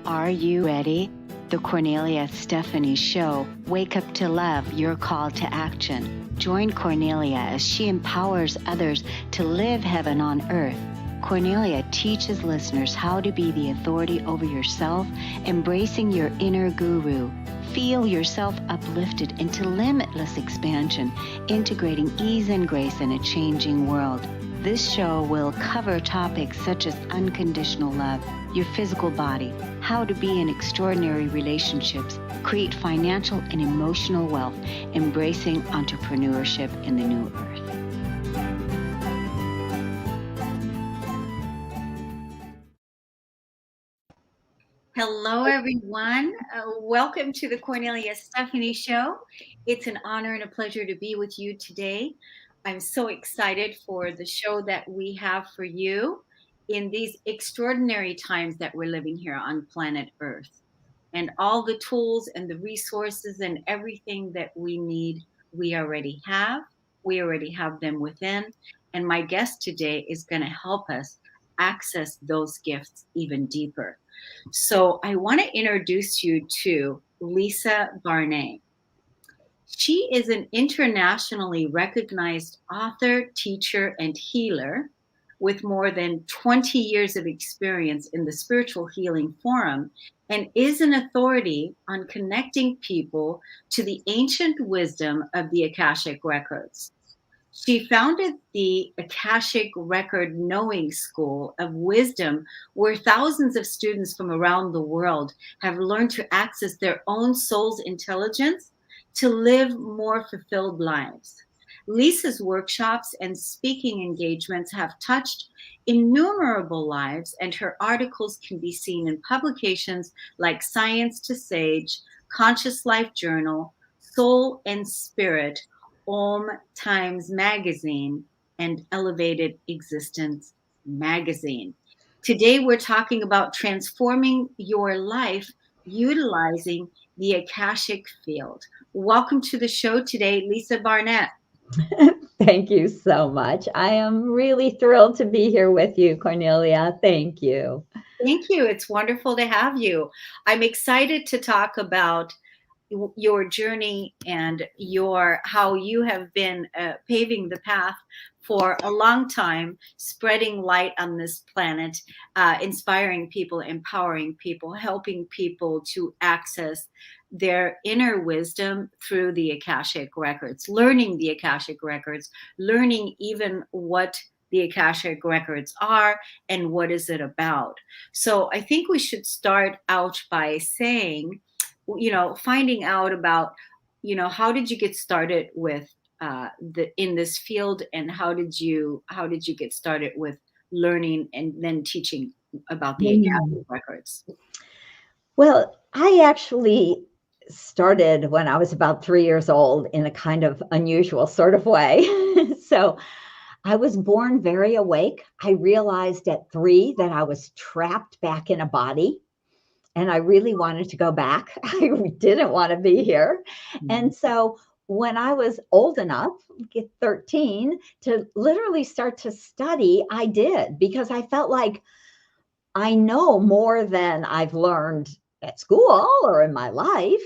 Are you ready? The Cornelia Stephanie Show. Wake up to love, your call to action. Join Cornelia as she empowers others to live heaven on earth. Cornelia teaches listeners how to be the authority over yourself, embracing your inner guru. Feel yourself uplifted into limitless expansion, integrating ease and grace in a changing world. This show will cover topics such as unconditional love, your physical body, how to be in extraordinary relationships, create financial and emotional wealth, embracing entrepreneurship in the new earth. Hello, everyone. Welcome to the Cornelia Stephanie Show. It's an honor and a pleasure to be with you today. I'm so excited for the show that we have for you in these extraordinary times that we're living here on planet Earth. And all the tools and the resources and everything that we need, we already have. We already have them within. And my guest today is going to help us access those gifts even deeper. So I want to introduce you to Lisa Barnett. She is an internationally recognized author, teacher, and healer with more than 20 years of experience in the spiritual healing forum, and is an authority on connecting people to the ancient wisdom of the Akashic Records. She founded the Akashic Record Knowing School of Wisdom, where thousands of students from around the world have learned to access their own soul's intelligence to live more fulfilled lives. Lisa's workshops and speaking engagements have touched innumerable lives, and her articles can be seen in publications like Science to Sage, Conscious Life Journal, Soul and Spirit, Om Times Magazine, and Elevated Existence Magazine. Today, we're talking about transforming your life utilizing the Akashic field. Welcome to the show today, Lisa Barnett. Thank you so much. I am really thrilled to be here with you, Cornelia. Thank you. Thank you. It's wonderful to have you. I'm excited to talk about your journey and how you have been paving the path for a long time, spreading light on this planet, inspiring people, empowering people, helping people to access their inner wisdom through the Akashic Records, learning the Akashic Records, learning even what the Akashic Records are and what is it about. So I think we should start out by saying, finding out about, how did you get started with in this field, and how did you get started with learning and then teaching about the Akashic Records? Well, I actually started when I was about 3 years old in a kind of unusual sort of way. So I was born very awake. I realized at 3 that I was trapped back in a body. And I really wanted to go back. I didn't want to be here. And so when I was old enough, get 13, to literally start to study, I did, because I felt like I know more than I've learned at school or in my life.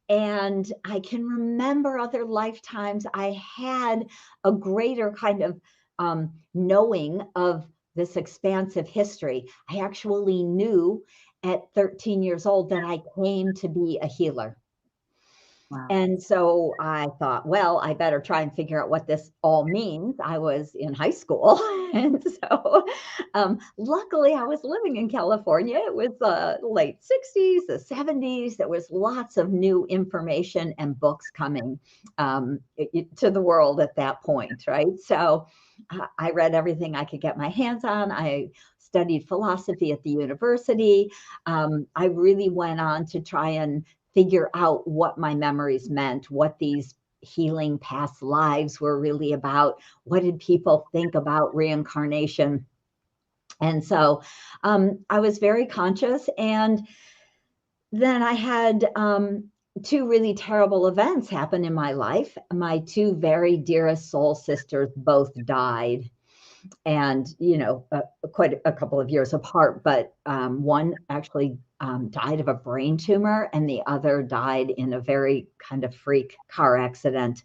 And I can remember other lifetimes I had a greater kind of knowing of this expansive history. I actually knew at 13 years old that I came to be a healer. Wow. And so I thought, well, I better try and figure out what this all means. I was in high school. And so luckily I was living in California. It was the late 60s, the 70s. There was lots of new information and books coming to the world at that point, right? So I read everything I could get my hands on. I studied philosophy at the university. I really went on to try and figure out what my memories meant, what these healing past lives were really about. What did people think about reincarnation? And so I was very conscious. And then I had 2 really terrible events happen in my life. My 2 very dearest soul sisters both died. And, quite a couple of years apart, but one actually died of a brain tumor, and the other died in a very kind of freak car accident.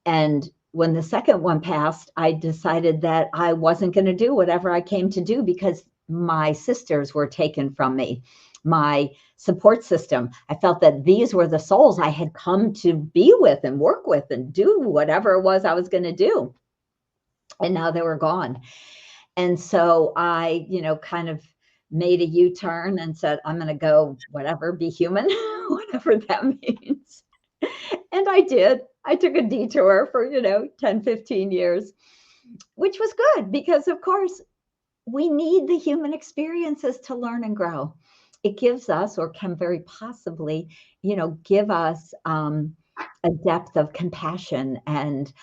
And when the second one passed, I decided that I wasn't going to do whatever I came to do because my sisters were taken from me, my support system. I felt that these were the souls I had come to be with and work with and do whatever it was I was going to do. And now they were gone. And so I, kind of made a U-turn and said, I'm going to go, whatever, be human, whatever that means. And I did. I took a detour for, 10, 15 years, which was good because, of course, we need the human experiences to learn and grow. It gives us, or can very possibly, give us a depth of compassion and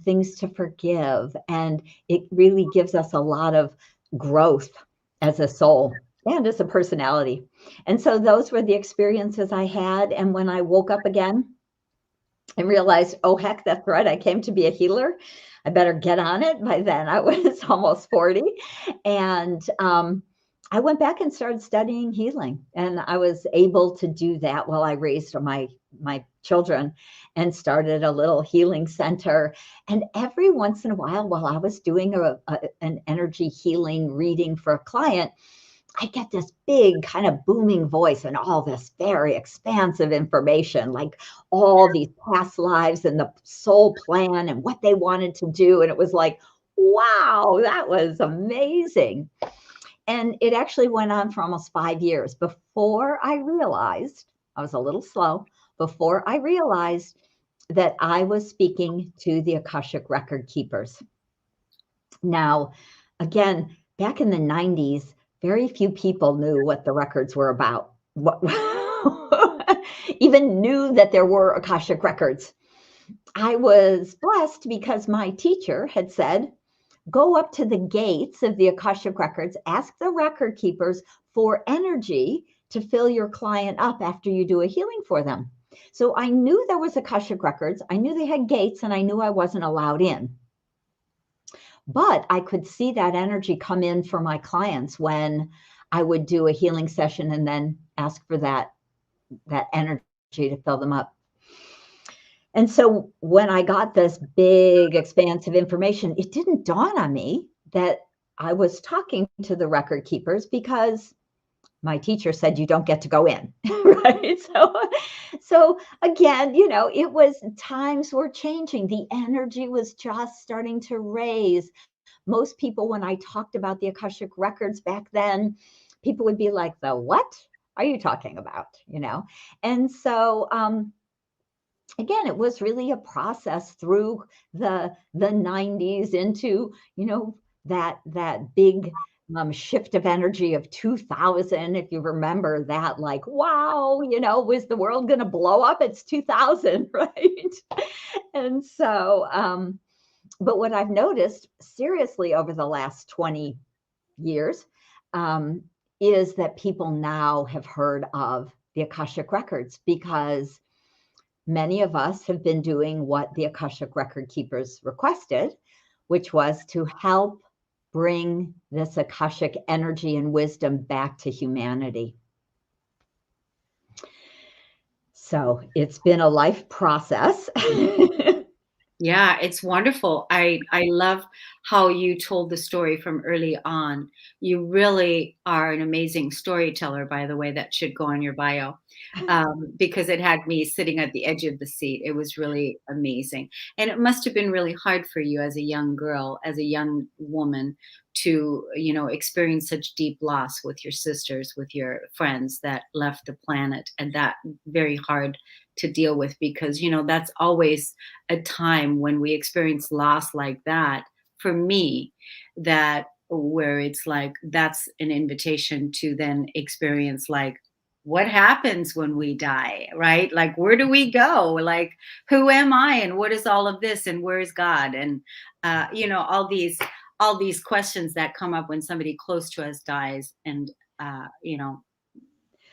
things to forgive. And it really gives us a lot of growth as a soul and as a personality. And so those were the experiences I had. And when I woke up again and realized, oh, heck, that's right, I came to be a healer, I better get on it. By then I was almost 40. And I went back and started studying healing. And I was able to do that while I raised my children and started a little healing center. And every once in a while I was doing an energy healing reading for a client, I get this big kind of booming voice and all this very expansive information, like all these past lives and the soul plan and what they wanted to do. And it was like, wow, that was amazing. And it actually went on for almost 5 years before I realized, I was a little slow, before I realized that I was speaking to the Akashic record keepers. Now, again, back in the 90s, very few people knew what the records were about, even knew that there were Akashic records. I was blessed because my teacher had said, go up to the gates of the Akashic records, ask the record keepers for energy to fill your client up after you do a healing for them. So I knew there was Akashic records. I knew they had gates, and I knew I wasn't allowed in. But I could see that energy come in for my clients when I would do a healing session and then ask for that energy to fill them up. And so when I got this big, expansive information, it didn't dawn on me that I was talking to the record keepers because my teacher said you don't get to go in, right? So again, it was, times were changing. The energy was just starting to raise. Most people, when I talked about the Akashic records back then, people would be like, the what are you talking about? And so, again, it was really a process through the 90s into, that big shift of energy of 2000. If you remember that, like, wow, was the world going to blow up? It's 2000, right? And so, but what I've noticed seriously over the last 20 years is that people now have heard of the Akashic records because many of us have been doing what the Akashic record keepers requested, which was to help bring this Akashic energy and wisdom back to humanity. So it's been a life process. Yeah, it's wonderful. I love how you told the story from early on. You really are an amazing storyteller, by the way. That should go on your bio, because it had me sitting at the edge of the seat. It was really amazing. And it must have been really hard for you as a young girl, as a young woman, to, experience such deep loss with your sisters, with your friends that left the planet, and that very hard to deal with because, that's always a time when we experience loss like that, for me, that where it's like that's an invitation to then experience like what happens when we die, right? Like where do we go? Like who am I and what is all of this and where is God? And all these questions that come up when somebody close to us dies and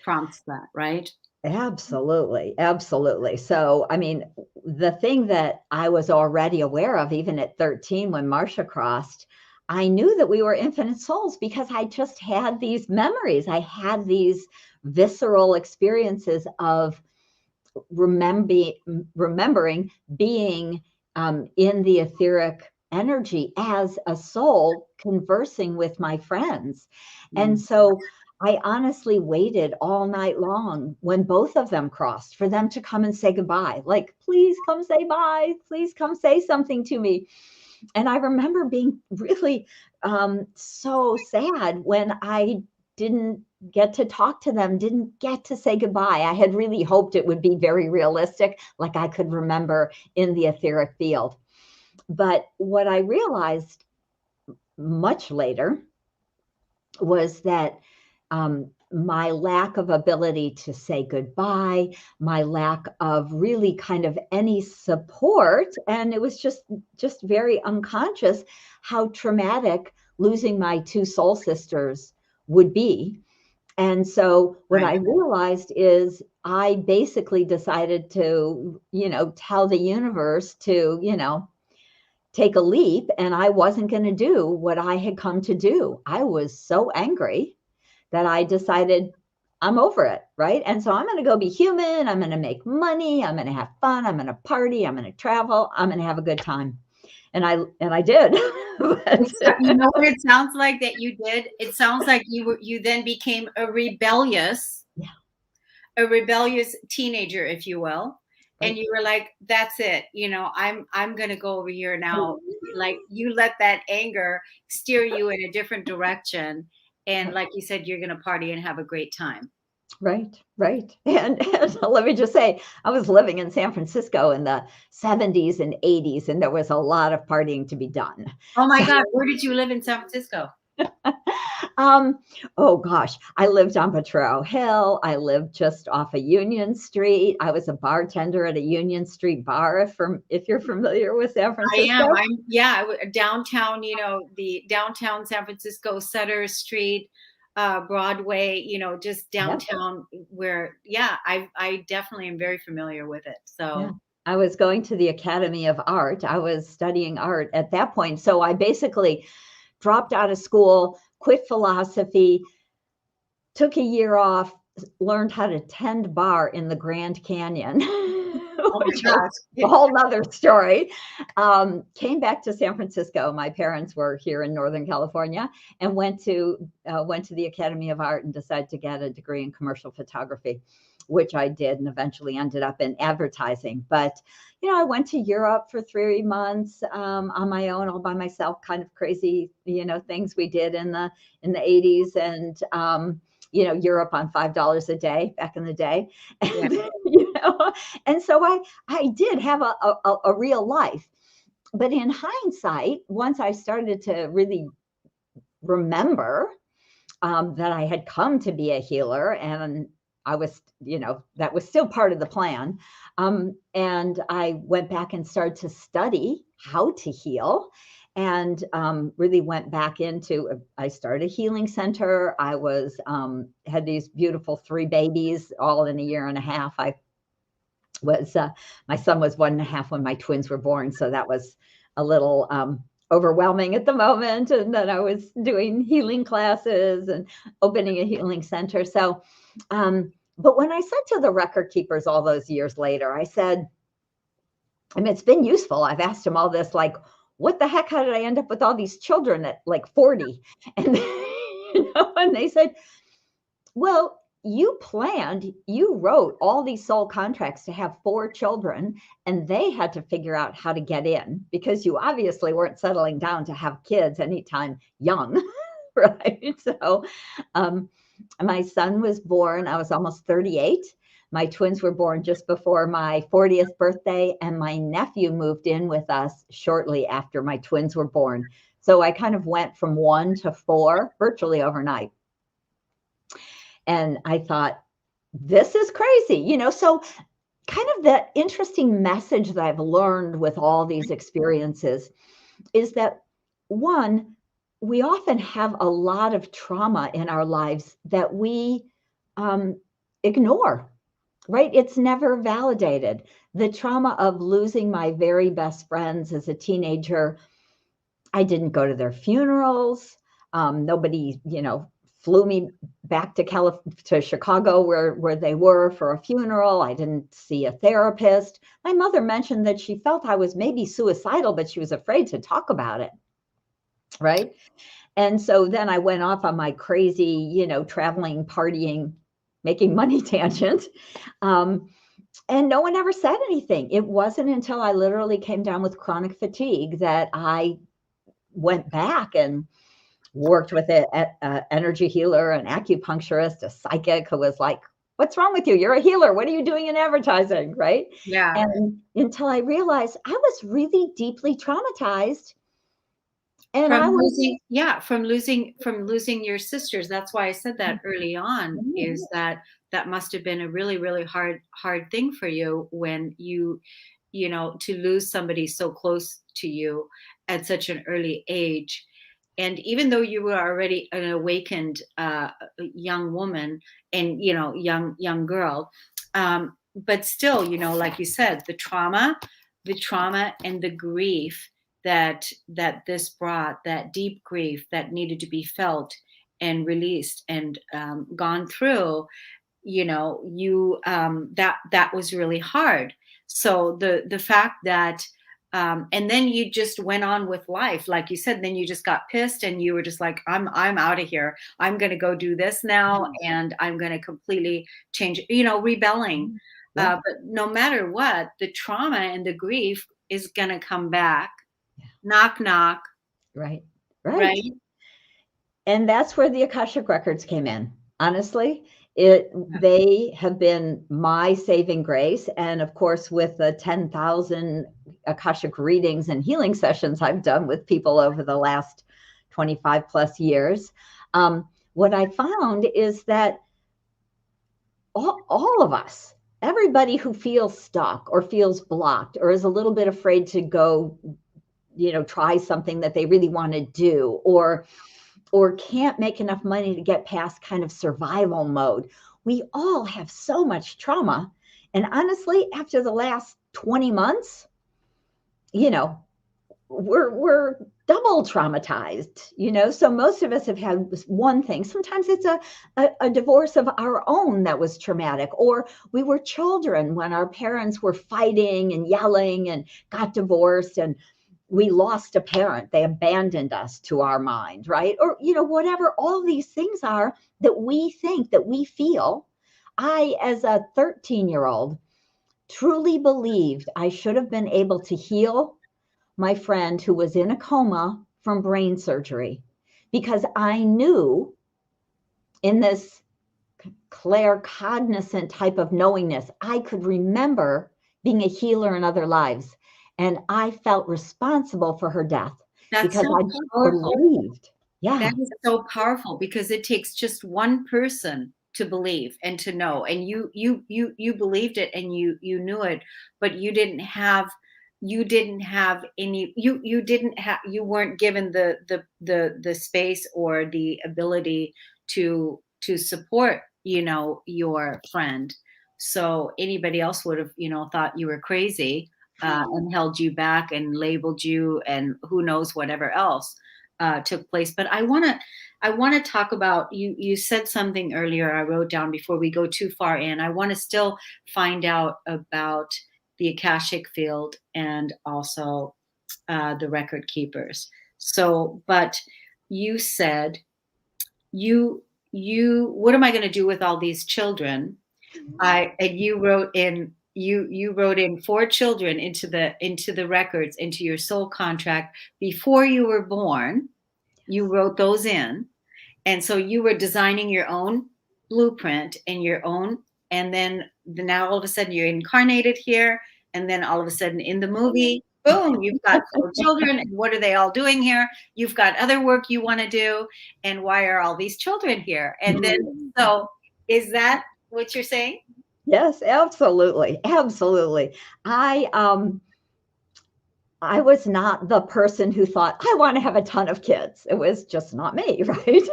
prompts that, right? Absolutely, absolutely. So, I mean, the thing that I was already aware of, even at 13 when Marsha crossed, I knew that we were infinite souls because I just had these memories. I had these visceral experiences of remembering being in the etheric energy as a soul conversing with my friends. And Mm. so I honestly waited all night long when both of them crossed for them to come and say goodbye. Like, please come say bye. Please come say something to me. And I remember being really so sad when I didn't get to talk to them, didn't get to say goodbye. I had really hoped it would be very realistic, like I could remember in the etheric field. But what I realized much later was that my lack of ability to say goodbye, my lack of really kind of any support, and it was just very unconscious how traumatic losing my two soul sisters would be. And so what I Right. realized is I basically decided to, tell the universe to, take a leap, and I wasn't going to do what I had come to do. I was so angry that I decided I'm over it, right? And so I'm going to go be human. I'm going to make money. I'm going to have fun. I'm going to party. I'm going to travel. I'm going to have a good time. And I did. But, You know what it sounds like that you did? It sounds like you then became yeah, a rebellious teenager, if you will. And right. you were like, that's it. I'm going to go over here now. Like you let that anger steer you in a different direction. And like you said, you're going to party and have a great time. Right, right. And let me just say, I was living in San Francisco in the 70s and 80s, and there was a lot of partying to be done. Oh my So, God. Where did you live in San Francisco? um, oh gosh, I lived on Potrero Hill. I lived just off of Union Street. I was a bartender at a Union Street bar, if you're familiar with San I am. Francisco. Downtown, the downtown San Francisco, Sutter Street, Broadway, just Yep. downtown where, yeah, I definitely am very familiar with it. Yeah. So, I was going to the Academy of Art. I was studying art at that point. So I basically dropped out of school, quit philosophy, took a year off, learned how to tend bar in the Grand Canyon, oh my which was a gosh. whole nother story. Came back to San Francisco. My parents were here in Northern California, and went to the Academy of Art and decided to get a degree in commercial photography, which I did, and eventually ended up in advertising. But I went to Europe for 3 months on my own, all by myself. Kind of crazy, things we did in the 80s, and Europe on $5 a day back in the day. Yeah. And, you know, and so I did have a real life. But in hindsight, once I started to really remember that I had come to be a healer, and I was, that was still part of the plan. And I went back and started to study how to heal, and really went back into. I started a healing center. I was had these beautiful 3 babies, all in a year and a half. I was My son was 1.5 when my twins were born, so that was a little overwhelming at the moment. And then I was doing healing classes and opening a healing center. So, but when I said to the record keepers all those years later, I said, it's been useful. I've asked them all this, like, what the heck? How did I end up with all these children at like 40? And and they said, well, you wrote all these soul contracts to have 4 children, and they had to figure out how to get in because you obviously weren't settling down to have kids anytime young, right? So, um, my son was born, I was almost 38. My twins were born just before my 40th birthday, and my nephew moved in with us shortly after my twins were born. So I kind of went from 1 to 4 virtually overnight. And I thought, this is crazy, So, kind of the interesting message that I've learned with all these experiences is that one, we often have a lot of trauma in our lives that we um, ignore, right? It's never validated. The trauma of losing my very best friends as a teenager I didn't go to their funerals. Nobody, flew me back to Chicago where they were for a funeral. I didn't see a therapist. My mother mentioned that she felt I was maybe suicidal, but she was afraid to talk about it. Right. And so then I went off on my crazy, traveling, partying, making money tangent. And no one ever said anything. It wasn't until I literally came down with chronic fatigue that I went back and worked with an energy healer, an acupuncturist, a psychic who was like, what's wrong with you? You're a healer. What are you doing in advertising? Right. Yeah. And until I realized I was really deeply traumatized. And I was, From losing your sisters. That's why I said that early on, is that that must have been a really, really hard thing for you when to lose somebody so close to you at such an early age. And even though you were already an awakened young woman and young girl, but still, like you said, the trauma and the grief that this brought, that deep grief that needed to be felt and released and gone through, that was really hard. So the fact that and then you just went on with life, like you said. Then you just got pissed, and you were just like, I'm out of here. I'm going to go do this now, and I'm going to completely change. Rebelling. yeah, But no matter what, the trauma and the grief is going to come back. Knock, knock. right, right. Right. And that's where the Akashic Records came in. Honestly, Yeah. they have been my saving grace. And of course, with the 10,000 Akashic readings and healing sessions I've done with people over the last 25 plus years, what I found is that all of us, everybody who feels stuck or feels blocked or is a little bit afraid to go, try something that they really want to do, or can't make enough money to get past kind of survival mode. We all have so much trauma. And honestly, after the last 20 months, you know, we're double traumatized, So most of us have had one thing. Sometimes it's a divorce of our own that was traumatic, or we were children when our parents were fighting and yelling and got divorced, and we lost a parent. They abandoned us to our mind, right? Or, whatever all these things are that we think, that we feel. I, as a 13-year-old, truly believed I should have been able to heal my friend who was in a coma from brain surgery, because I knew in this claircognizant type of knowingness, I could remember being a healer in other lives. And I felt responsible for her death That's because so I just powerful. believed. That Yeah. is so powerful, because it takes just one person to believe and to know. And you believed it, and you knew it, but you didn't have any, you weren't given the space or the ability to support, your friend. So anybody else would have, thought you were crazy, and held you back and labeled you, and who knows whatever else took place. But I want to talk about, you said something earlier, I wrote down, before we go too far in. I want to still find out about the Akashic field, and also the record keepers. So, but you said, you what am I going to do with all these children? I and you wrote in 4 children into the records, into your soul contract, before you were born. You wrote those in, and so you were designing your own blueprint and your own. And then now all of a sudden you're incarnated here, and then all of a sudden in the movie, boom, you've got 4 children, and what are they all doing here? You've got other work you want to do, and why are all these children here? And then, so is that what you're saying? Yes, absolutely. Absolutely. I was not the person who thought, I want to have a ton of kids. It was just not me, right?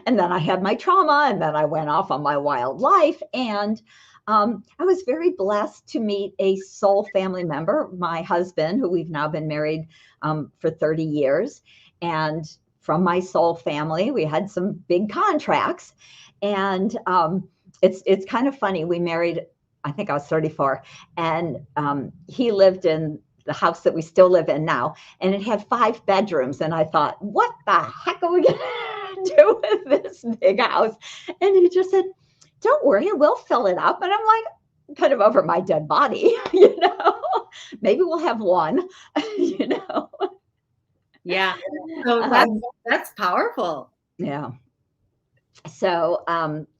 And then I had my trauma, and then I went off on my wild life. And I was very blessed to meet a soul family member, my husband, who we've now been married for 30 years. And from my soul family, we had some big contracts. And it's kind of funny. We married, I think I was 34, and he lived in the house that we still live in now, and it had 5 bedrooms. And I thought, what the heck are we going to do with this big house? And he just said, don't worry, we'll fill it up. And I'm like, kind of over my dead body, maybe we'll have one, you know. Yeah. So that's powerful. Yeah. So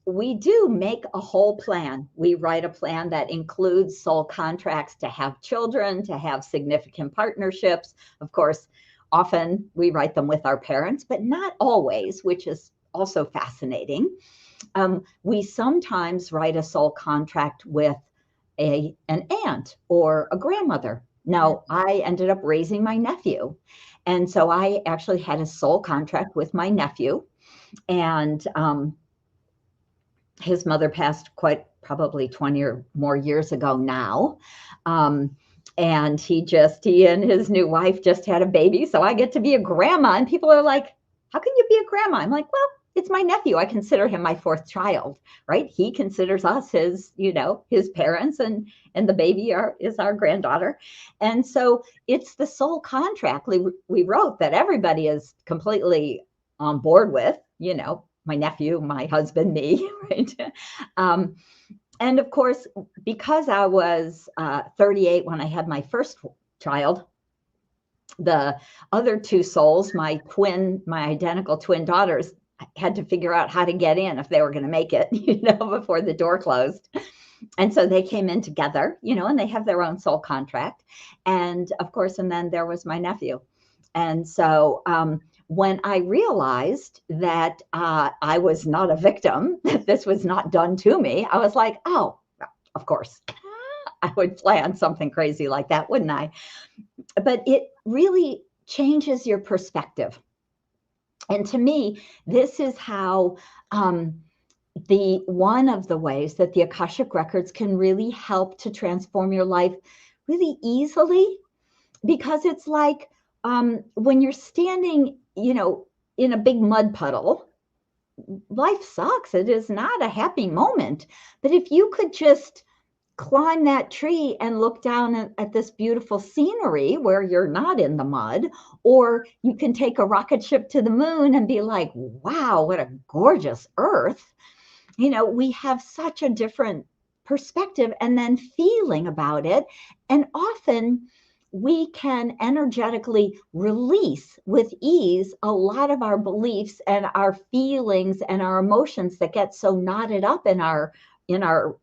we do make a whole plan. We write a plan that includes soul contracts to have children, to have significant partnerships. Of course, often we write them with our parents, but not always, which is also fascinating. We sometimes write a soul contract with an aunt or a grandmother. Now, I ended up raising my nephew. And so I actually had a soul contract with my nephew. And his mother passed quite probably 20 or more years ago now. And he and his new wife just had a baby. So I get to be a grandma. And people are like, how can you be a grandma? I'm like, well, it's my nephew. I consider him my 4th child, right? He considers us his parents, and the baby is our granddaughter. And so it's the soul contract we wrote that everybody is completely on board with, my nephew, my husband, me, right? And of course, because I was 38 when I had my first child, the other 2 souls, my identical twin daughters, had to figure out how to get in if they were going to make it, before the door closed. And so they came in together, and they have their own soul contract. And of course, and then there was my nephew. And so when I realized that I was not a victim, that this was not done to me, I was like, oh, of course, I would plan something crazy like that, wouldn't I? But it really changes your perspective. And to me, this is how one of the ways that the Akashic Records can really help to transform your life really easily, because it's like when you're standing, in a big mud puddle, life sucks. It is not a happy moment. But if you could just climb that tree and look down at this beautiful scenery where you're not in the mud, or you can take a rocket ship to the moon and be like, wow, what a gorgeous earth. We have such a different perspective and then feeling about it. And often we can energetically release with ease a lot of our beliefs and our feelings and our emotions that get so knotted up in our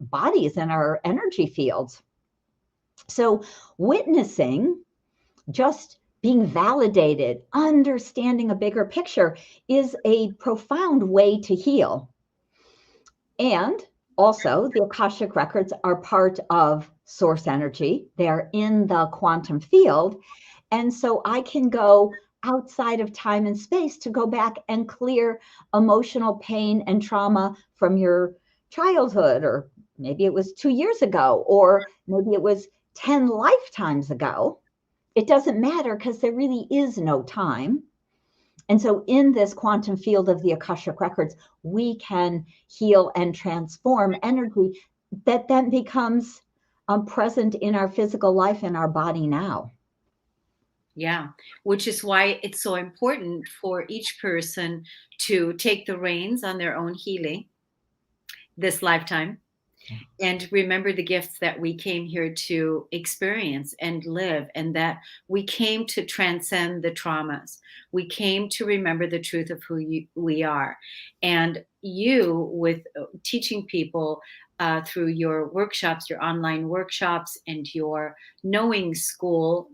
bodies and our energy fields. So witnessing, just being validated, understanding a bigger picture is a profound way to heal. And also, the Akashic Records are part of source energy. They're in the quantum field. And so I can go outside of time and space to go back and clear emotional pain and trauma from your childhood, or maybe it was 2 years ago, or maybe it was 10 lifetimes ago. It doesn't matter, because there really is no time. And so in this quantum field of the Akashic Records, we can heal and transform energy that then becomes present in our physical life, in our body now. Yeah, which is why it's so important for each person to take the reins on their own healing this lifetime, and remember the gifts that we came here to experience and live, and that we came to transcend the traumas. We came to remember the truth of who we are. And you, with teaching people through your workshops, your online workshops, and your knowing school,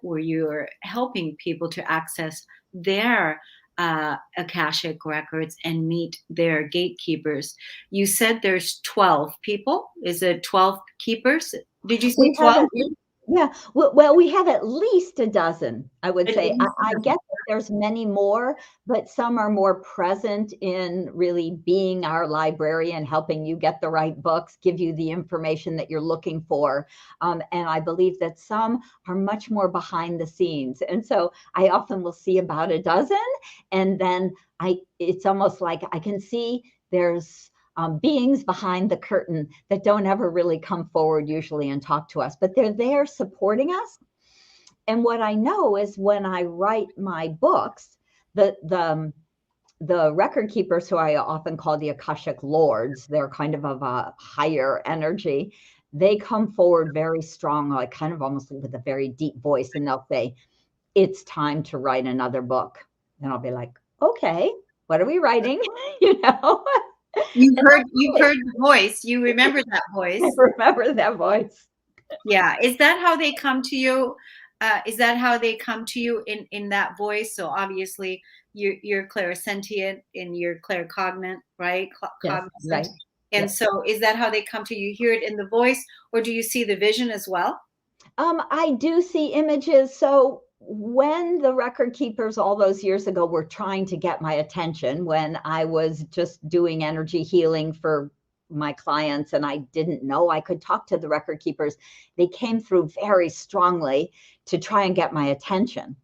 where you're helping people to access their Akashic Records and meet their gatekeepers. You said there's 12 people. Is it 12 keepers? Did you say 12? Yeah. Well, we have at least a dozen, I would At say. I least I get that there's many more, but some are more present in really being our librarian, helping you get the right books, give you the information that you're looking for. And I believe that some are much more behind the scenes. And so I often will see about a dozen, and then it's almost like I can see there's beings behind the curtain that don't ever really come forward usually and talk to us, but they're there supporting us. And what I know is when I write my books, the record keepers, who I often call the Akashic Lords, they're kind of a higher energy. They come forward very strong, like kind of almost with a very deep voice, and they'll say, "It's time to write another book." And I'll be like, "Okay, what are we writing?" you know. And you've heard the voice. You remember that I voice. remember that voice. Yeah. Is that how they come to you? Is that how they come to you in that voice? So obviously you're clairsentient and you're claircognate, right? Yes, Cognizant. right. And Yes. so is that how they come to you? You hear it in the voice, or do you see the vision as well? I do see images. So when the record keepers all those years ago were trying to get my attention, when I was just doing energy healing for my clients and I didn't know I could talk to the record keepers, they came through very strongly to try and get my attention.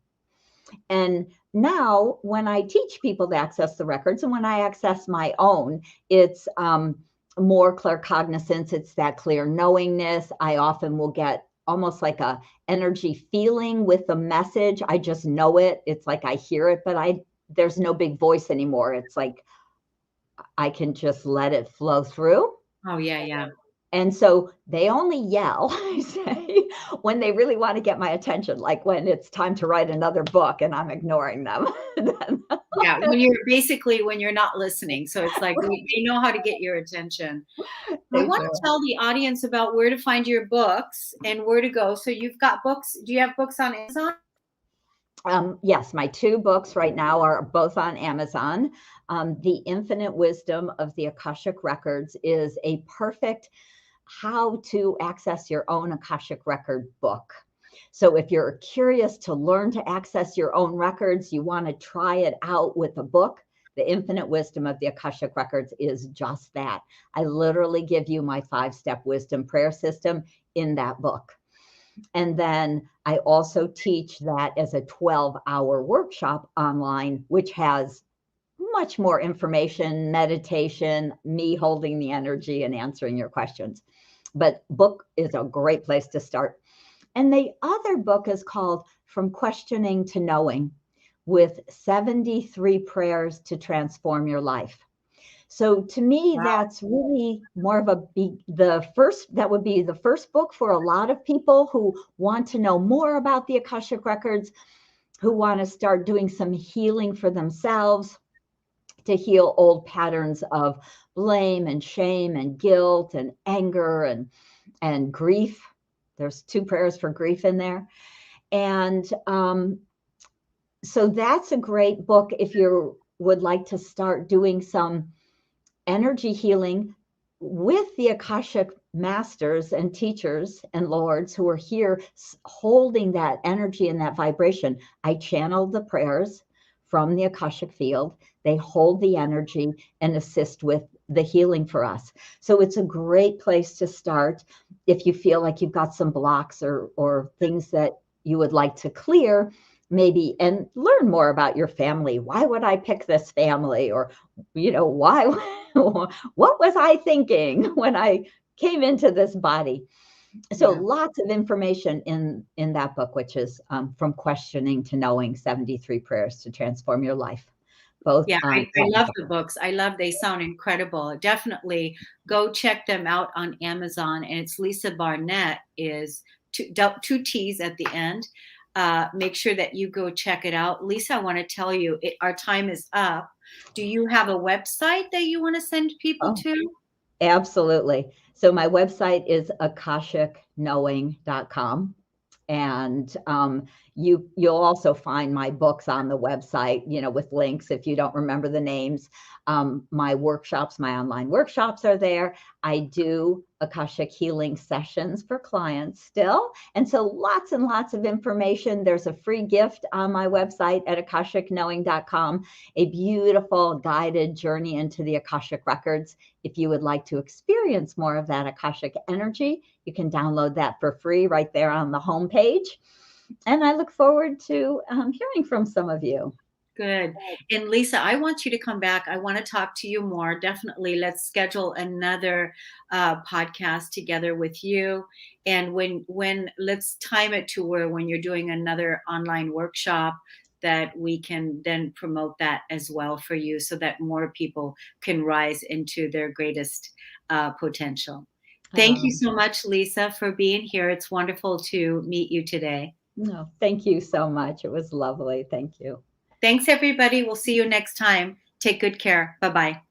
And now, when I teach people to access the records and when I access my own, it's more claircognizance. It's that clear knowingness. I often will get almost like a energy feeling with the message. I just know it. It's like I hear it, but there's no big voice anymore. It's like I can just let it flow through. Oh yeah, yeah. And so they only yell, I say, when they really want to get my attention, like when it's time to write another book and I'm ignoring them. Yeah, when you're basically when you're not listening. So it's like they know how to get your attention. I They want to do. tell the audience about where to find your books and where to go. So you've got books. Do you have books on Amazon? Yes, my two books right now are both on Amazon. The Infinite Wisdom of the Akashic Records is a perfect how to access your own Akashic record book. So if you're curious to learn to access your own records, you want to try it out with a book, The Infinite Wisdom of the Akashic Records is just that. I literally give you my 5-step wisdom prayer system in that book. And then I also teach that as a 12-hour workshop online, which has much more information, meditation, me holding the energy and answering your questions. But book is a great place to start. And the other book is called From Questioning to Knowing, with 73 prayers to transform your life. So to me, that's really more of that would be the first book for a lot of people who want to know more about the Akashic Records, who want to start doing some healing for themselves, to heal old patterns of blame and shame and guilt and anger and grief. There's 2 prayers for grief in there. And so that's a great book if you would like to start doing some energy healing with the Akashic masters and teachers and lords who are here holding that energy and that vibration. I channel the prayers from the Akashic field. They hold the energy and assist with the healing for us. So it's a great place to start if you feel like you've got some blocks or things that you would like to clear, maybe, and learn more about your family. Why would I pick this family? Or, why, what was I thinking when I came into this body? So Yeah. lots of information in that book, which is From Questioning to Knowing, 73 Prayers to Transform Your Life, both Yeah, on I love Amazon. the books. I love they sound incredible. Definitely go check them out on Amazon. And it's Lisa Barnett is two T's at the end. Make sure that you go check it out. Lisa, I want to tell you, our time is up. Do you have a website that you want to send people Oh, to? absolutely. So my website is akashicknowing.com. And You'll also find my books on the website, with links if you don't remember the names. My workshops, my online workshops are there. I do Akashic healing sessions for clients still. And so lots and lots of information. There's a free gift on my website at akashicknowing.com, a beautiful guided journey into the Akashic Records. If you would like to experience more of that Akashic energy, you can download that for free right there on the homepage. And I look forward to hearing from some of you. Good. And Lisa, I want you to come back. I want to talk to you more. Definitely, let's schedule another podcast together with you. And when let's time it to where when you're doing another online workshop, that we can then promote that as well for you, so that more people can rise into their greatest potential. Thank you so much, Lisa, for being here. It's wonderful to meet you today. No, thank you so much. It was lovely. Thank you. Thanks, everybody. We'll see you next time. Take good care. Bye-bye.